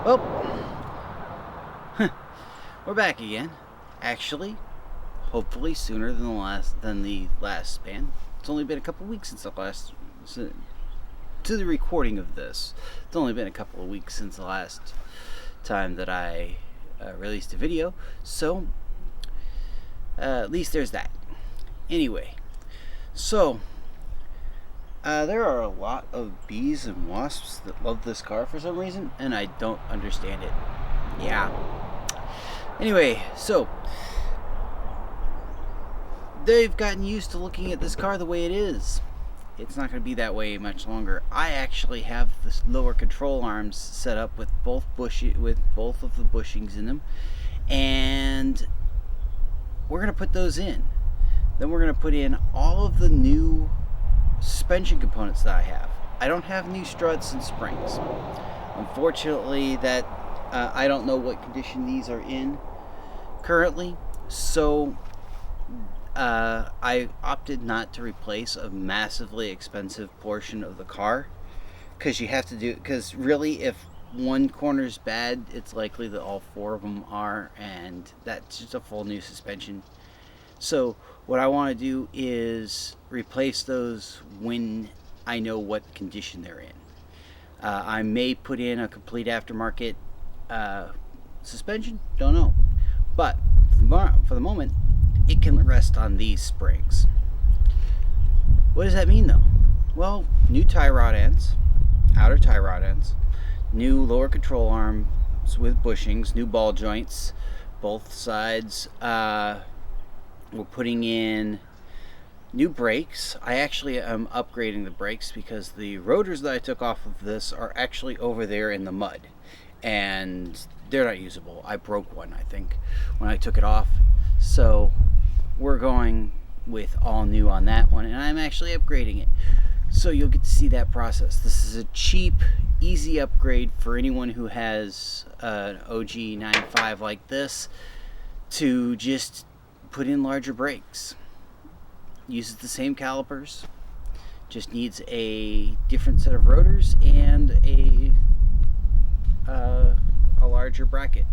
Well, we're back again. Actually, hopefully sooner than the last span. It's only been a couple weeks since the last to the recording of this. It's only been a couple of weeks since the last time that I released a video. So at least there's that. Anyway, so there are a lot of bees and wasps that love this car for some reason, and I don't understand it. Yeah. Anyway, so they've gotten used to looking at this car the way it is. It's not going to be that way much longer. I actually have the lower control arms set up with both of the bushings in them, and we're going to put those in. Then we're going to put in all of the new suspension components that I have. I don't have new struts and springs. Unfortunately, that I don't know what condition these are in currently, so I opted not to replace a massively expensive portion of the car, because really, if one corner's bad, it's likely that all four of them are, and that's just a full new suspension. So what I want to do is replace those when I know what condition they're in. I may put in a complete aftermarket suspension, don't know. But for the moment, it can rest on these springs. What does that mean though? Well, new tie rod ends, outer tie rod ends, new lower control arms with bushings, new ball joints, both sides. We're putting in new brakes. I actually am upgrading the brakes because the rotors that I took off of this are actually over there in the mud, and they're not usable. I broke one, I think, when I took it off. So we're going with all new on that one, and I'm actually upgrading it. So you'll get to see that process. This is a cheap, easy upgrade for anyone who has an OG 9.5 like this to just put in larger brakes. Uses the same calipers, just needs a different set of rotors and a larger bracket.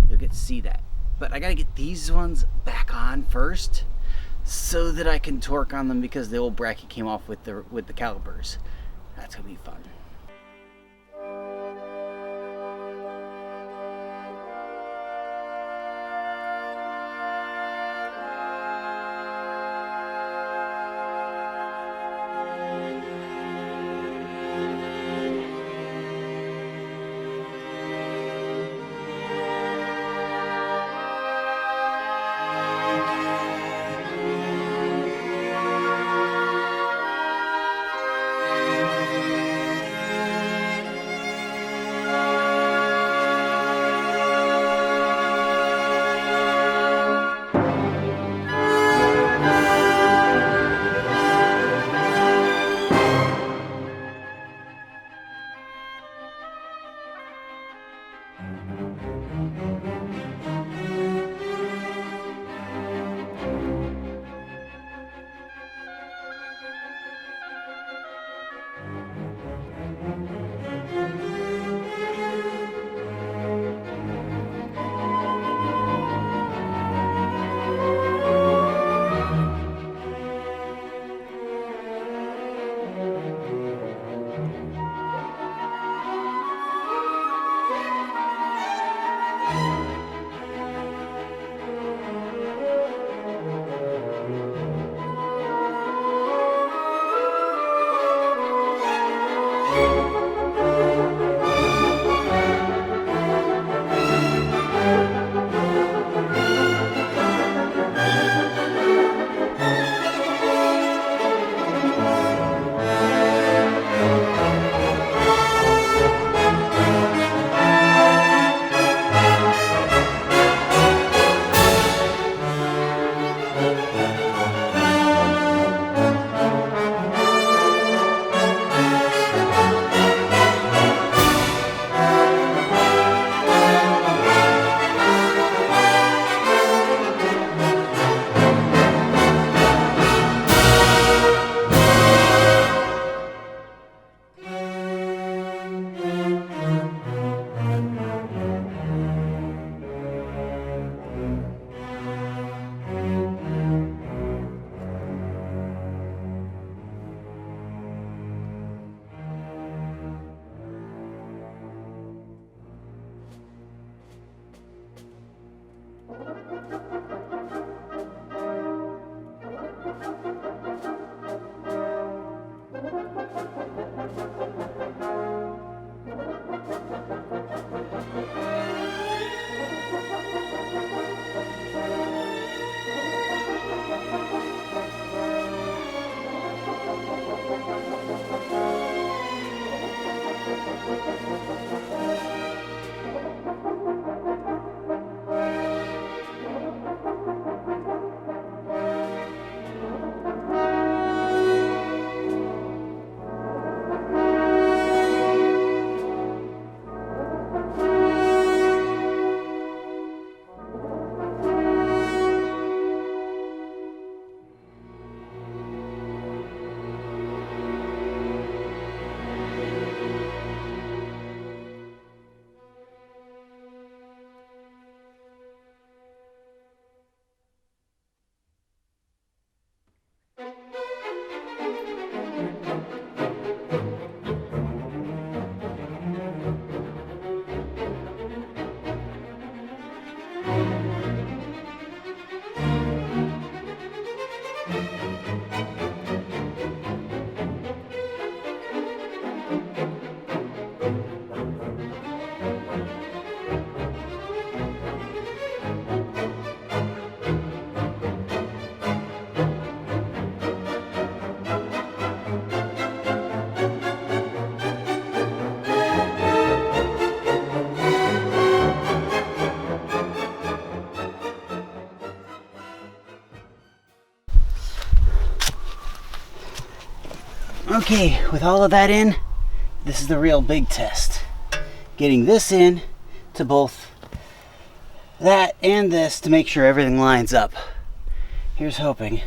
You'll get to see that. But I gotta get these ones back on first so that I can torque on them, because the old bracket came off with the calipers. That's gonna be fun. Okay, with all of that in, this is the real big test. Getting this in to both that and this to make sure everything lines up. Here's hoping.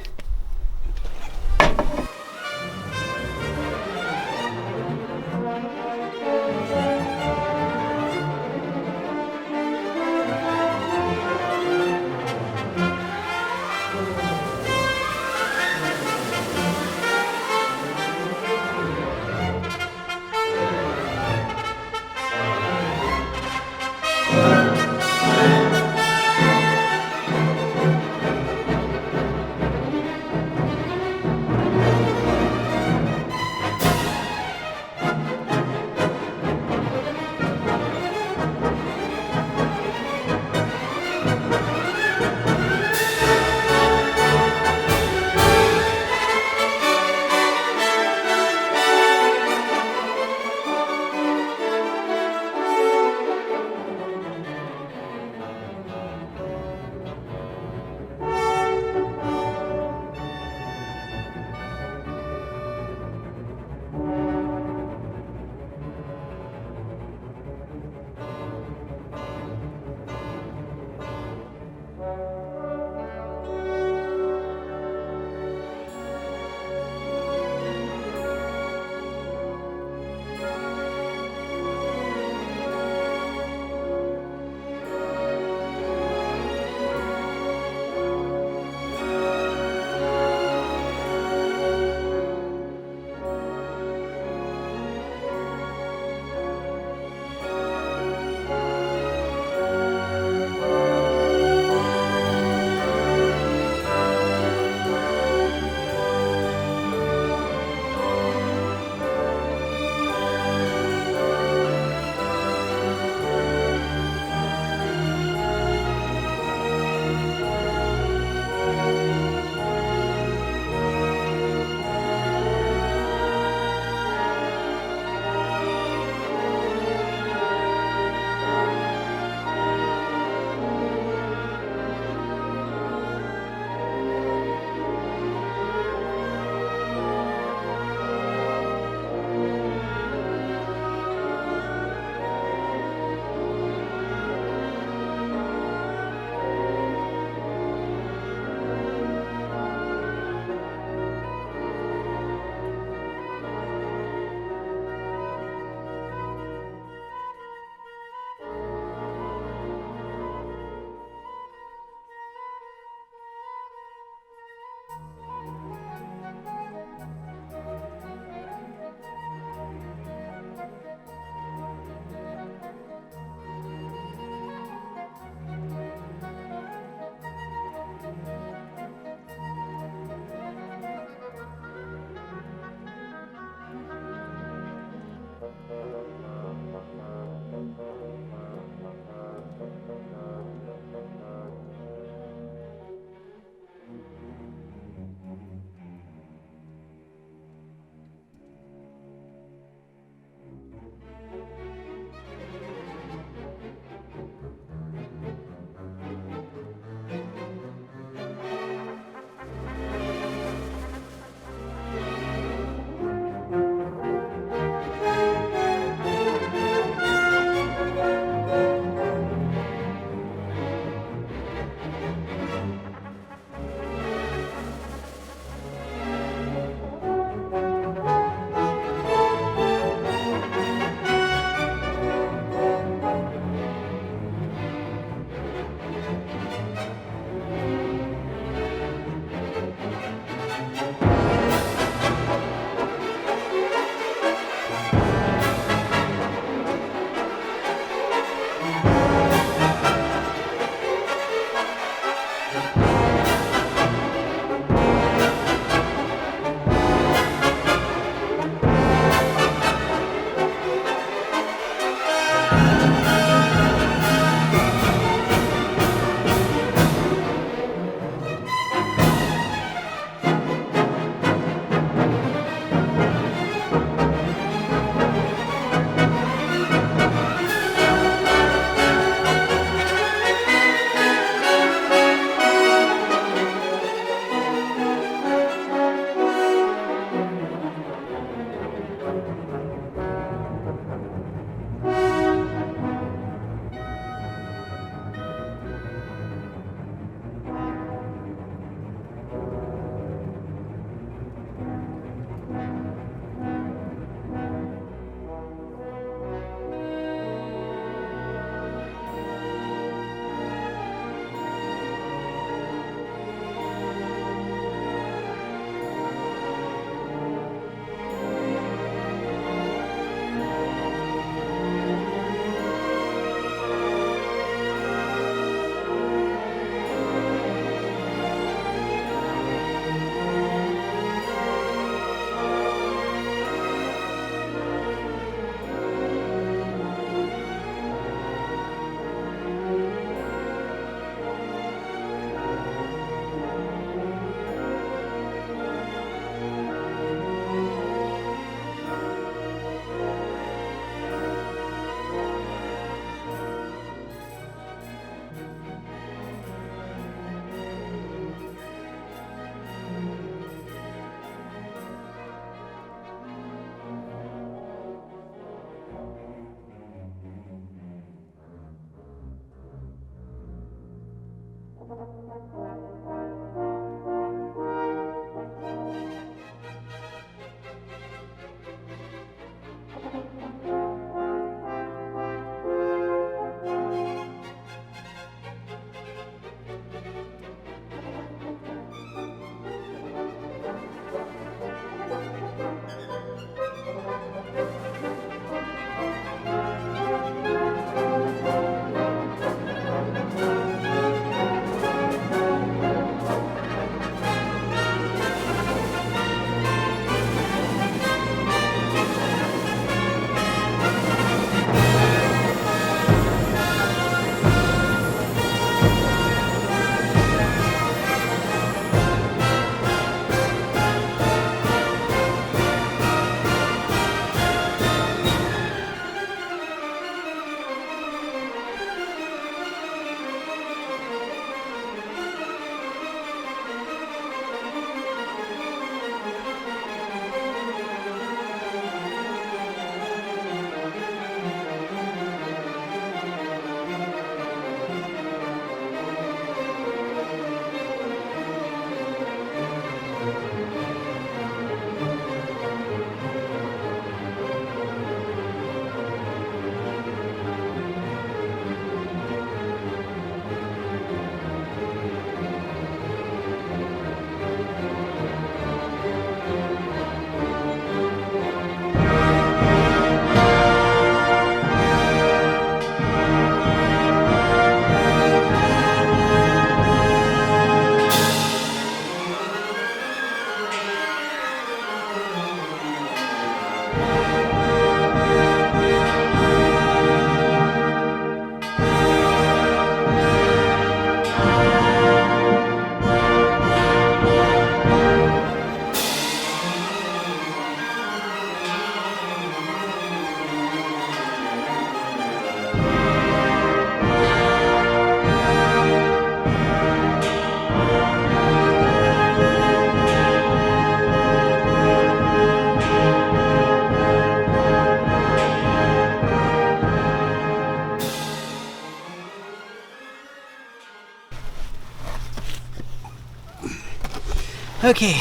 Okay,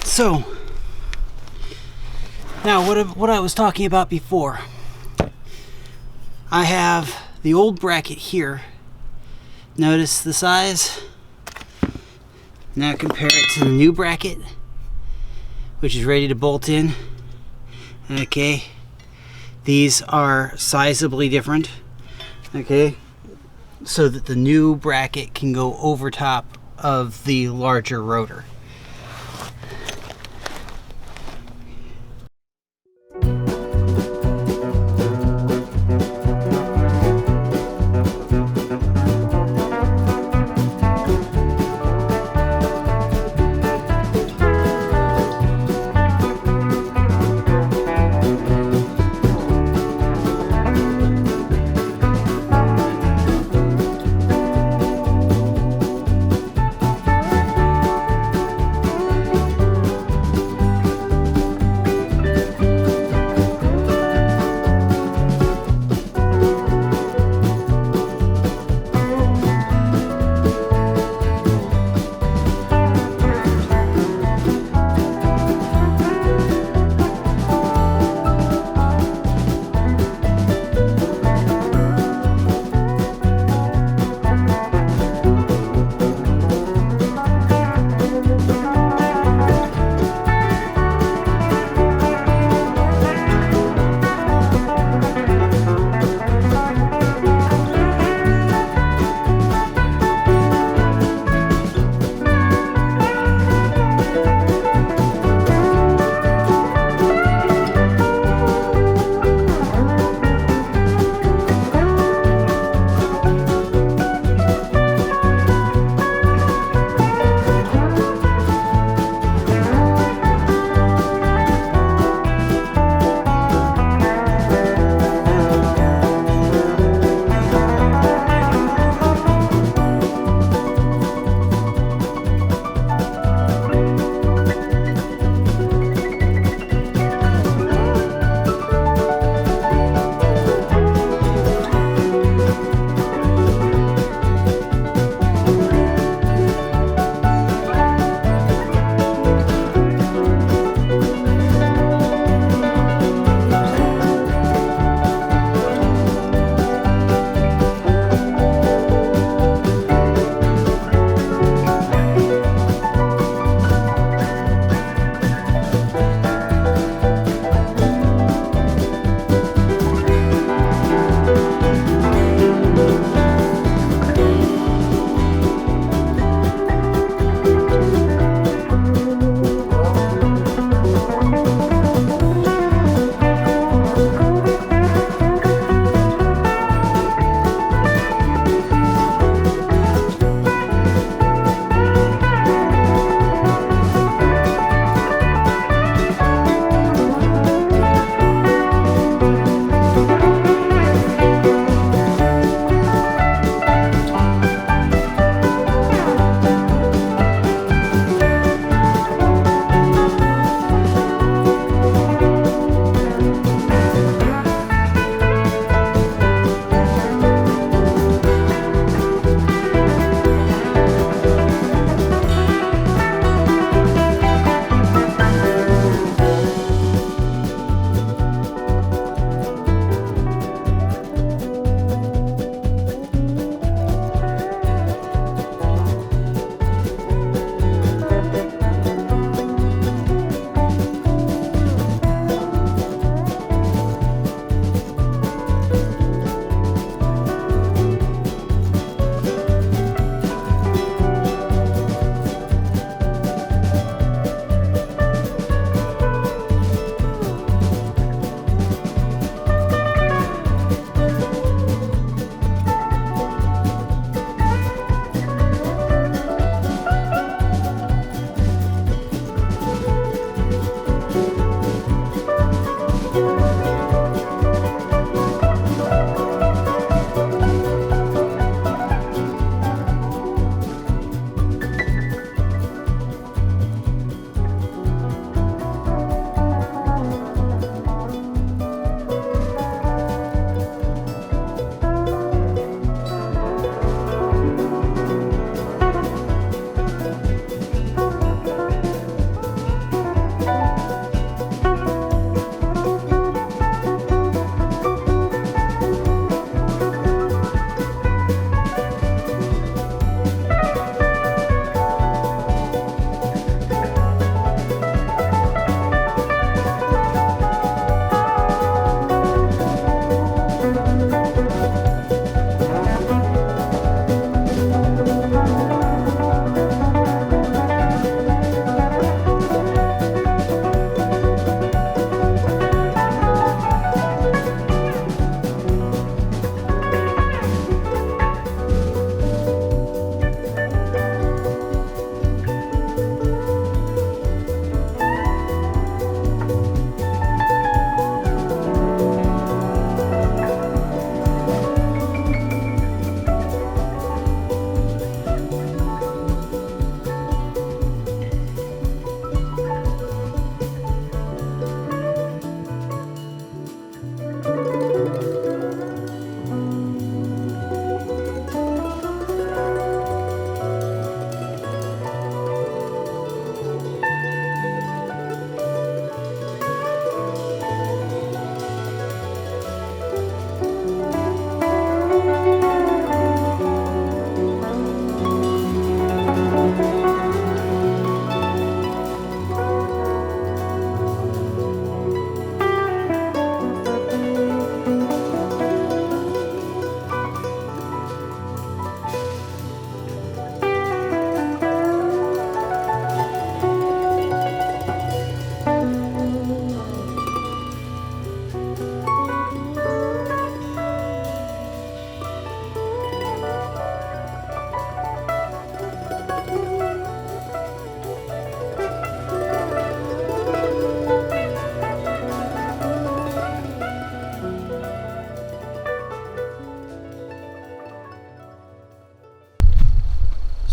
so now what I was talking about before, I have the old bracket here. Notice the size. Now compare it to the new bracket, which is ready to bolt in. Okay, these are sizably different. Okay, so that the new bracket can go over top of the larger rotor.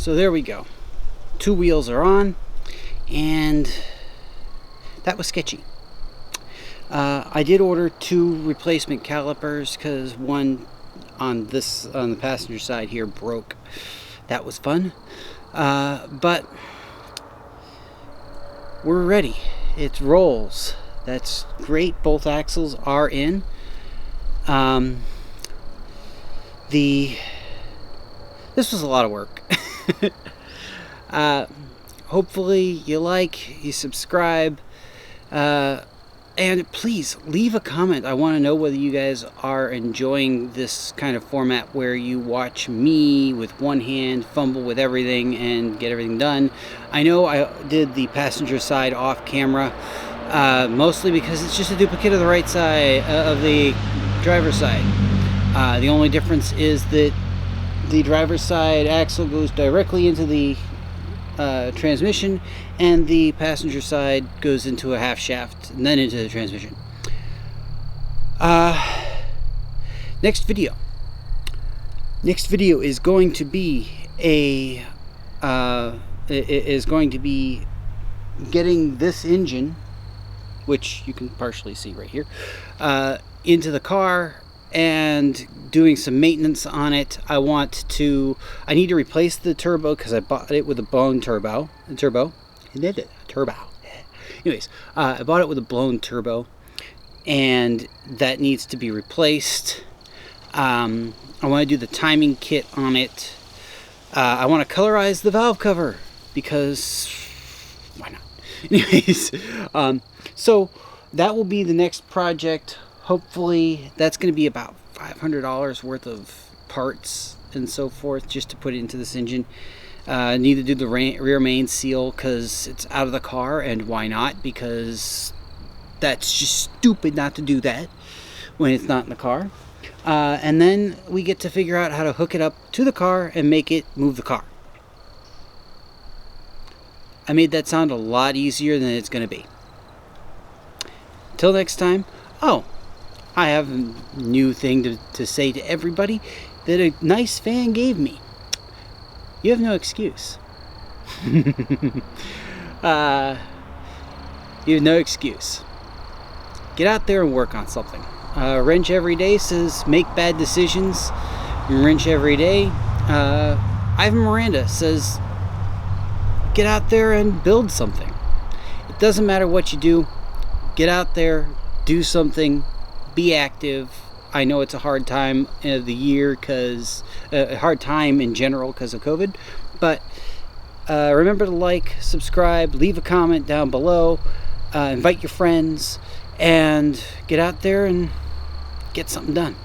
So there we go. 2 wheels are on, and that was sketchy. I did order 2 replacement calipers because one on the passenger side here broke. That was fun, but we're ready. It rolls. That's great. Both axles are in. This was a lot of work. Hopefully you subscribe, and please leave a comment. I want to know whether you guys are enjoying this kind of format where you watch me with one hand fumble with everything and get everything done. I know I did the passenger side off camera, mostly because it's just a duplicate of the right side of the driver's side. The only difference is that the driver's side axle goes directly into the transmission, and the passenger side goes into a half shaft and then into the transmission. Next video is going to be getting this engine, which you can partially see right here, into the car and doing some maintenance on it. I need to replace the turbo because I bought it with a blown turbo. Anyways, I bought it with a blown turbo, and that needs to be replaced. I want to do the timing kit on it. I want to colorize the valve cover because why not? Anyways, so that will be the next project. Hopefully that's going to be about $500 worth of parts and so forth just to put it into this engine. I need to do the rear main seal because it's out of the car, and why not? Because that's just stupid not to do that when it's not in the car. And then we get to figure out how to hook it up to the car and make it move the car. I made that sound a lot easier than it's going to be. Till next time. I have a new thing to say to everybody that a nice fan gave me. You have no excuse. You have no excuse. Get out there and work on something. Wrench Every Day says make bad decisions. Wrench Every Day. Ivan Miranda says get out there and build something. It doesn't matter what you do. Get out there, do something. Be active. I know it's a hard time of the year because a hard time in general because of COVID, but remember to like, subscribe, leave a comment down below, invite your friends, and get out there and get something done.